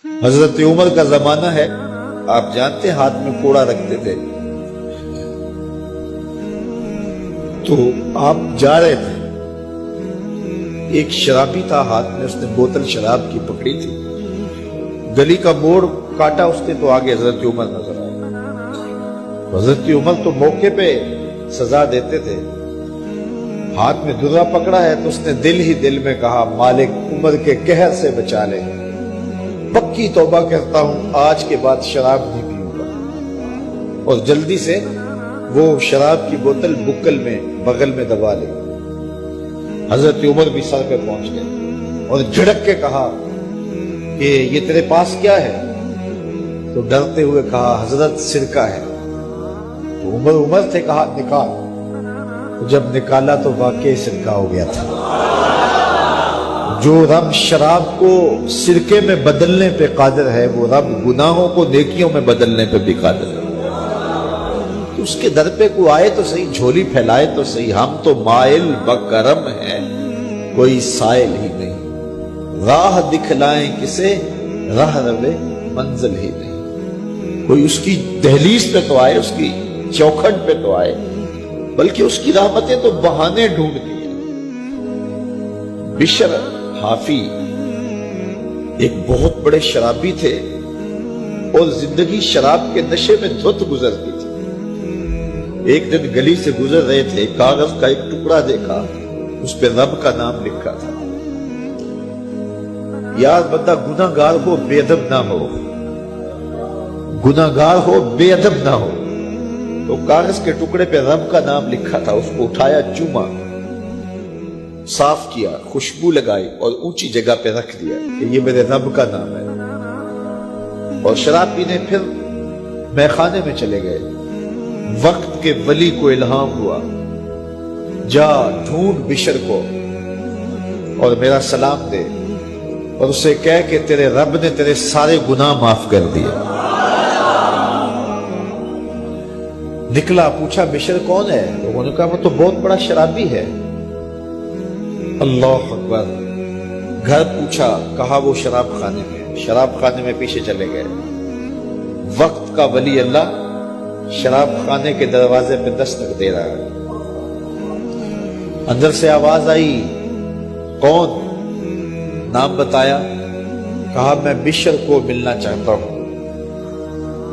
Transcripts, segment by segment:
حضرت عمر کا زمانہ ہے، آپ جانتے ہیں ہاتھ میں کوڑا رکھتے تھے، تو آپ جا رہے تھے، ایک شرابی تھا، ہاتھ میں اس نے بوتل شراب کی پکڑی تھی، گلی کا موڑ کاٹا اس نے تو آگے حضرت عمر نظر آئے۔ حضرت عمر تو موقع پہ سزا دیتے تھے، ہاتھ میں درہ پکڑا ہے تو اس نے دل ہی دل میں کہا مالک عمر کے قہر سے بچا لے، پکی توبہ کرتا ہوں آج کے بعد شراب نہیں پیوں گا، اور جلدی سے وہ شراب کی بوتل بکل میں بغل میں دبا لی۔ حضرت عمر بھی سر پہ پہنچ گئے اور جھڑک کے کہا کہ یہ تیرے پاس کیا ہے؟ تو ڈرتے ہوئے کہا حضرت سرکہ ہے۔ تو عمر تھے، کہا نکال۔ تو جب نکالا تو واقعی سرکہ ہو گیا تھا۔ جو رب شراب کو سرکے میں بدلنے پہ قادر ہے، وہ رب گناہوں کو نیکیوں میں بدلنے پہ بھی قادر ہے۔ تو اس کے در پہ کوئی آئے تو صحیح، جھولی پھیلائے تو صحیح، ہم تو مائل بکرم ہیں، کوئی سائل ہی نہیں، راہ دکھلائیں کسے راہ روے منزل ہی نہیں۔ کوئی اس کی دہلیز پہ تو آئے، اس کی چوکھٹ پہ تو آئے، بلکہ اس کی رحمتیں تو بہانے ڈھونڈتی ہیں۔ بشر حافی ایک بہت بڑے شرابی تھے اور زندگی شراب کے نشے میں دھت گزرتی تھی۔ ایک دن گلی سے گزر رہے تھے، کاغذ کا ایک ٹکڑا دیکھا، اس پہ رب کا نام لکھا تھا۔ یار بندہ گناہ گار ہو بے ادب نہ ہو، گناہ گار ہو بے ادب نہ ہو۔ تو کاغذ کے ٹکڑے پہ رب کا نام لکھا تھا، اس کو اٹھایا، چوما، صاف کیا، خوشبو لگائی اور اونچی جگہ پہ رکھ دیا کہ یہ میرے رب کا نام ہے۔ اور شراب پینے پھر میخانے میں چلے گئے۔ وقت کے ولی کو الہام ہوا، جا ڈھونڈ بشر کو اور میرا سلام دے اور اسے کہہ کہ تیرے رب نے تیرے سارے گناہ معاف کر دیے۔ نکلا، پوچھا بشر کون ہے؟ لوگوں نے کہا وہ تو بہت بڑا شرابی ہے۔ اللہ اکبر۔ گھر پوچھا، کہا وہ شراب خانے میں۔ شراب خانے میں پیچھے چلے گئے۔ وقت کا ولی اللہ شراب خانے کے دروازے پہ دستک دے رہا ہے۔ اندر سے آواز آئی، کون؟ نام بتایا، کہا میں بشر کو ملنا چاہتا ہوں۔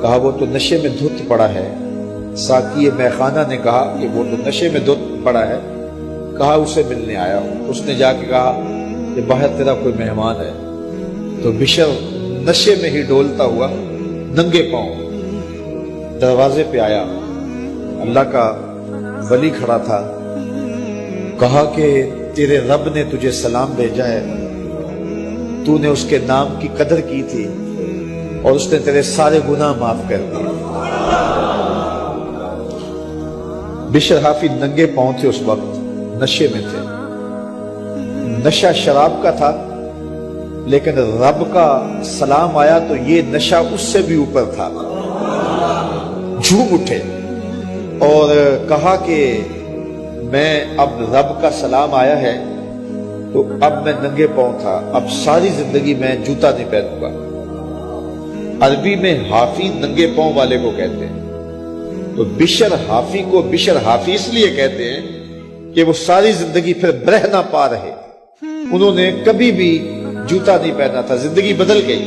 کہا وہ تو نشے میں دھت پڑا ہے۔ ساقی میخانہ نے کہا کہ وہ تو نشے میں دھت پڑا ہے، کہا اسے ملنے آیا ہوں۔ اس نے جا کے کہا کہ باہر تیرا کوئی مہمان ہے۔ تو بشر نشے میں ہی ڈولتا ہوا ننگے پاؤں دروازے پہ آیا۔ اللہ کا ولی کھڑا تھا۔ کہا کہ تیرے رب نے تجھے سلام بھیجا ہے، تو نے اس کے نام کی قدر کی تھی اور اس نے تیرے سارے گناہ معاف کر دیے۔ بشر حافی ننگے پاؤں تھے، اس وقت نشے میں تھے۔ نشہ شراب کا تھا، لیکن رب کا سلام آیا تو یہ نشہ اس سے بھی اوپر تھا۔ جھوم اٹھے اور کہا کہ میں اب رب کا سلام آیا ہے تو اب میں ننگے پاؤں تھا، اب ساری زندگی میں جوتا نہیں پہنوں گا۔ عربی میں حافی ننگے پاؤں والے کو کہتے ہیں۔ تو بشر حافی کو بشر حافی اس لیے کہتے ہیں کہ وہ ساری زندگی پھر برہنہ پا رہے، انہوں نے کبھی بھی جوتا نہیں پہنا تھا، زندگی بدل گئی،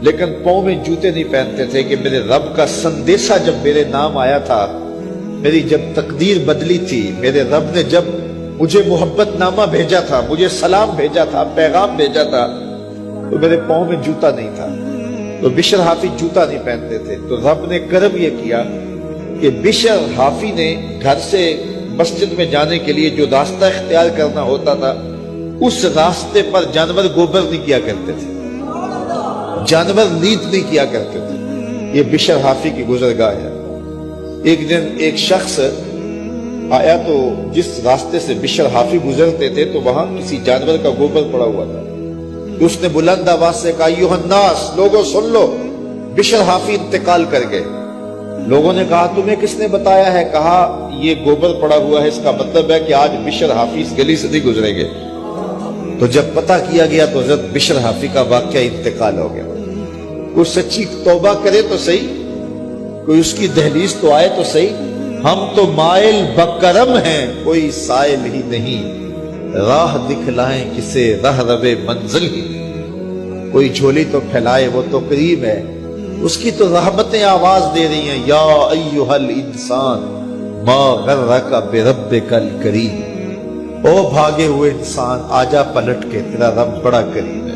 لیکن پاؤں میں جوتے نہیں پہنتے تھے کہ میرے رب کا سندیسہ جب میرے نام آیا تھا، میری جب تقدیر بدلی تھی، میرے رب نے جب مجھے محبت نامہ بھیجا تھا، مجھے سلام بھیجا تھا، پیغام بھیجا تھا، تو میرے پاؤں میں جوتا نہیں تھا۔ تو بشر حافی جوتا نہیں پہنتے تھے۔ تو رب نے کرم یہ کیا کہ بشر حافی نے گھر سے مسجد میں جانے کے لیے جو راستہ اختیار کرنا ہوتا تھا، اس راستے پر جانور گوبر نہیں کیا کرتے تھے، جانور نیت نہیں کیا کرتے تھے۔ یہ بشر حافی کی گزرگاہ ہے۔ ایک دن ایک شخص آیا تو جس راستے سے بشر حافی گزرتے تھے تو وہاں کسی جانور کا گوبر پڑا ہوا تھا۔ اس نے بلند آواز سے کہا، ایھا الناس، لوگوں سن لو، بشر حافی انتقال کر گئے۔ لوگوں نے کہا تمہیں کس نے بتایا ہے؟ کہا یہ گوبر پڑا ہوا ہے، اس کا مطلب ہے کہ آج بشر حافی اس گلی سے نہیں گزریں گے۔ تو تو جب پتہ کیا گیا تو حضرت بشر حافی کا واقعہ انتقال ہو گیا. کوئی سچی توبہ کرے تو صحیح, کوئی اس کی دہلیز تو آئے تو صحیح. ہم تو مائل بکرم ہیں, کوئی سائل ہی نہیں, راہ دکھلائیں کسے راہ روے منزل ہی. کوئی جھولی تو پھیلائے وہ تو کریم ہے, اس کی تو رحمتیں آواز دے رہی ہیں, یا ایھا الانسان ما غرک بربک الکریم. او بھاگے ہوئے انسان, آجا پلٹ کے, تیرا رب بڑا کریم ہے.